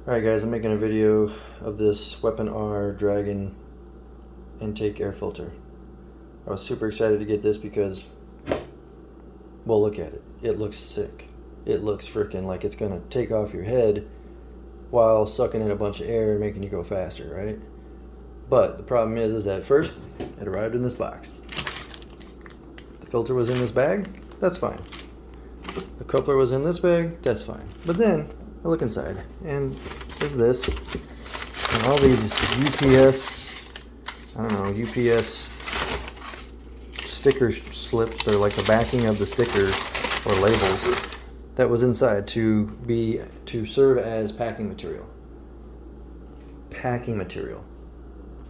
Alright guys, I'm making a video of this Weapon R Dragon intake air filter. I was super excited to get this because, well, look at it. It looks sick. It looks freaking like it's gonna take off your head while sucking in a bunch of air and making you go faster, right? But the problem is that first, it arrived in this box. The filter was in this bag, that's fine. The coupler was in this bag, that's fine. But then, I look inside, and there's this, and all these UPS sticker slips, or like the backing of the sticker or labels that was inside to serve as packing material. Packing material.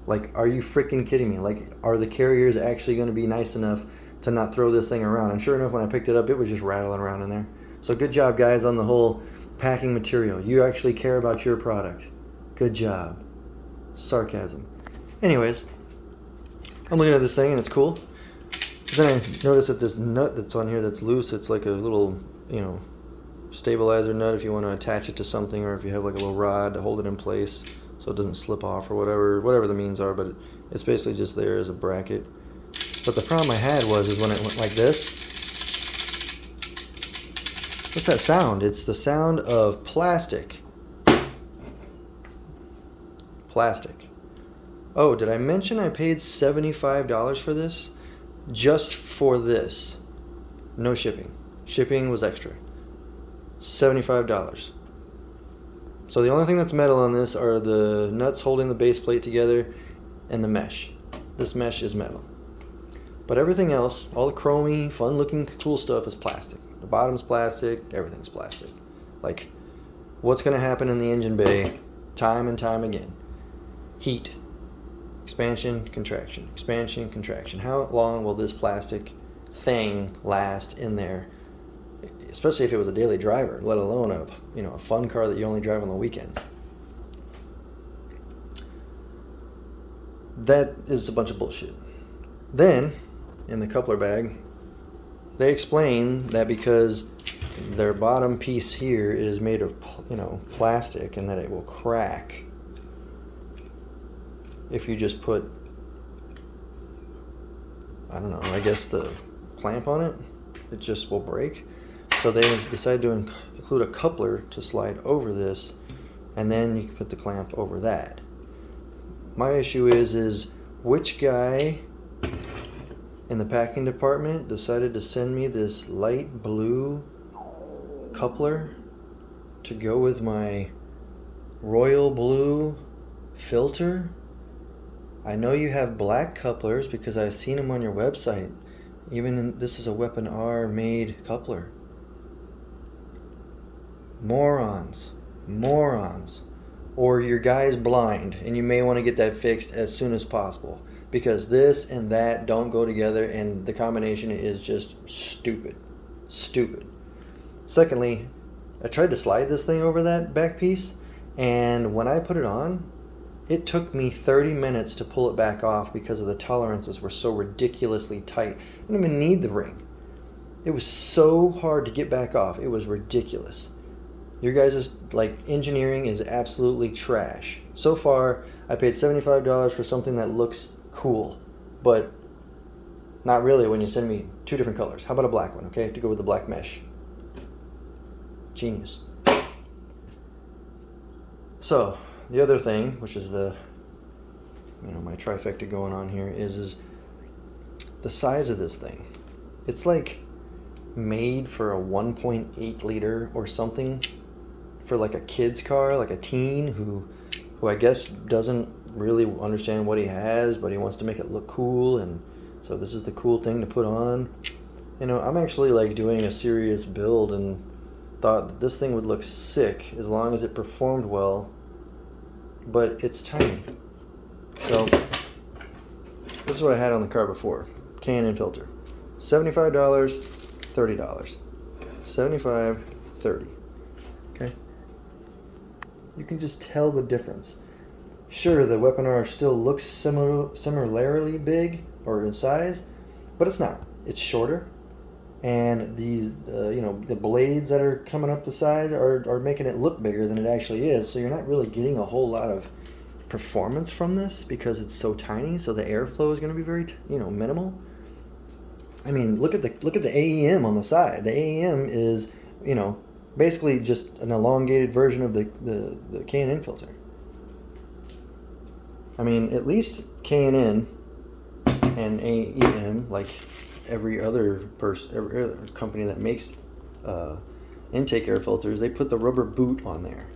Like, are you freaking kidding me? Like, are the carriers actually going to be nice enough to not throw this thing around? And sure enough, when I picked it up, it was just rattling around in there. So good job, guys, on the whole packing material. You actually care about your product. Good job. Sarcasm. Anyways, I'm looking at this thing and it's cool. Then I notice that this nut that's on here that's loose, it's like a little, stabilizer nut if you want to attach it to something, or if you have like a little rod to hold it in place so it doesn't slip off, or whatever the means are, but it's basically just there as a bracket. But the problem I had was when it went like this. What's that sound? It's the sound of plastic. Plastic. Oh, did I mention I paid $75 for this? Just for this. No shipping. Shipping was extra. $75. So the only thing that's metal on this are the nuts holding the base plate together and the mesh. This mesh is metal. But everything else, all the chromy, fun looking, cool stuff is plastic. The bottom's plastic, everything's plastic. Like, what's going to happen in the engine bay time and time again? Heat. Expansion, contraction. Expansion, contraction. How long will this plastic thing last in there? Especially if it was a daily driver, let alone a fun car that you only drive on the weekends. That is a bunch of bullshit. Then, in the coupler bag, they explain that because their bottom piece here is made of, plastic, and that it will crack if you just put, I guess the clamp on it. It just will break. So they decided to include a coupler to slide over this, and then you can put the clamp over that. My issue is which guy in the packing department decided to send me this light blue coupler to go with my royal blue filter. I know you have black couplers because I've seen them on your website. This is a Weapon R made coupler. Morons. Or your guy's blind, and you may want to get that fixed as soon as possible, because this and that don't go together, and the combination is just stupid. Secondly, I tried to slide this thing over that back piece, and when I put it on, it took me 30 minutes to pull it back off because of the tolerances were so ridiculously tight. I didn't even need the ring. It was so hard to get back off. It was ridiculous. Your guys' engineering is absolutely trash. So far, I paid $75 for something that looks cool, but not really when you send me two different colors. How about a black one, okay, to go with the black mesh? Genius. So, the other thing, which is my trifecta going on here, is the size of this thing. It's like made for a 1.8 liter or something, for like a kid's car, like a teen who I guess doesn't really understand what he has, but he wants to make it look cool, and so this is the cool thing to put on. I'm actually doing a serious build and thought that this thing would look sick as long as it performed well, but it's tiny. So this is what I had on the car before. K&N filter. $75, $30. $75, $30. Okay? You can just tell the difference. Sure, the Weapon R still looks similarly big or in size, but it's not. It's shorter. and these the blades that are coming up the side are making it look bigger than it actually is. So you're not really getting a whole lot of performance from this because it's so tiny. So the airflow is going to be very minimal. I mean, look at the AEM on the side. The AEM is basically just an elongated version of the K&N filter. I mean, at least K&N and AEM, like every other company that makes intake air filters, they put the rubber boot on there.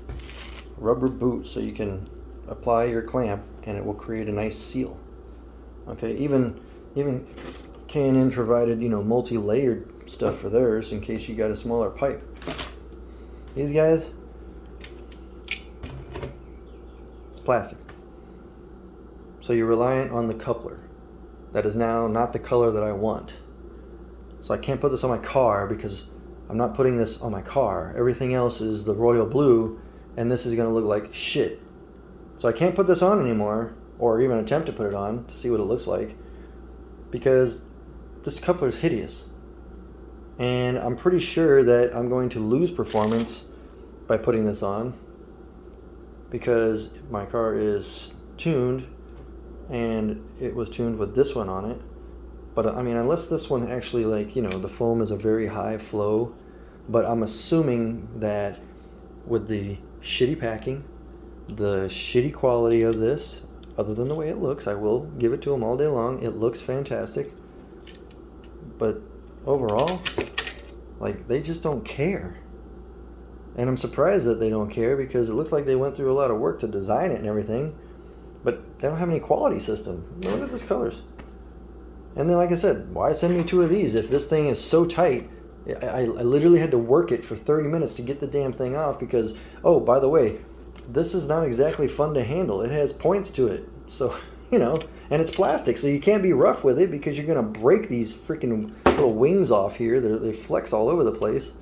Rubber boot, so you can apply your clamp and it will create a nice seal. Okay, even K&N provided multi-layered stuff for theirs in case you got a smaller pipe. These guys, it's plastic. So you're reliant on the coupler. That is now not the color that I want. So I can't put this on my car because I'm not putting this on my car. Everything else is the royal blue, and this is going to look like shit. So I can't put this on anymore, or even attempt to put it on to see what it looks like, because this coupler is hideous. And I'm pretty sure that I'm going to lose performance by putting this on, because my car is tuned, and it was tuned with this one on it. But I mean, unless this one actually, the foam is a very high flow, but I'm assuming that with the shitty packing, the shitty quality of this, other than the way it looks, I will give it to them all day long. It looks fantastic. But overall, they just don't care. And I'm surprised that they don't care, because it looks like they went through a lot of work to design it and everything, but they don't have any quality system. Look at these colors. And then, like I said, why send me 2 of these if this thing is so tight? I literally had to work it for 30 minutes to get the damn thing off, because, oh, by the way, this is not exactly fun to handle. It has points to it. So, and it's plastic, so you can't be rough with it because you're going to break these freaking little wings off here. They flex all over the place.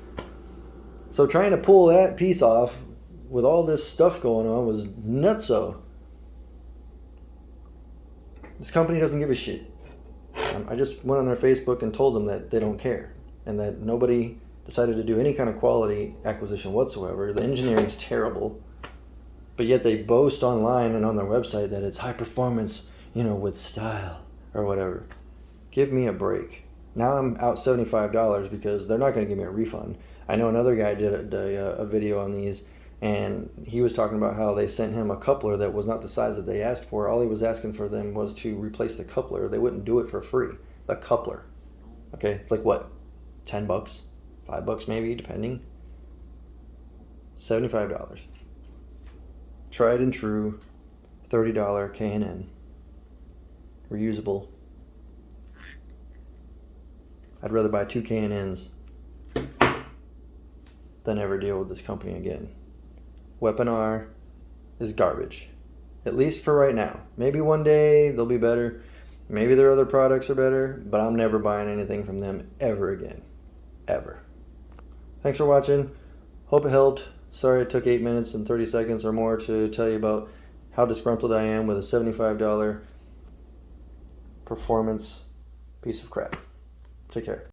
So trying to pull that piece off with all this stuff going on was nutso. This company doesn't give a shit. I just went on their Facebook and told them that they don't care, and that nobody decided to do any kind of quality acquisition whatsoever. The engineering's terrible, but yet they boast online and on their website that it's high performance, with style or whatever. Give me a break. Now I'm out $75 because they're not going to give me a refund. I know another guy did a video on these, and he was talking about how they sent him a coupler that was not the size that they asked for. All he was asking for them was to replace the coupler. They wouldn't do it for free. The coupler. Okay, it's like what? $10? $5 maybe, depending. $75. Tried and true, $30 K&N. Reusable. I'd rather buy 2 K&Ns than ever deal with this company again. Weapon-R is garbage. At least for right now. Maybe one day they'll be better. Maybe their other products are better, but I'm never buying anything from them ever again. Ever. Thanks for watching. Hope it helped. Sorry it took 8 minutes and 30 seconds or more to tell you about how disgruntled I am with a $75 performance piece of crap. Take care.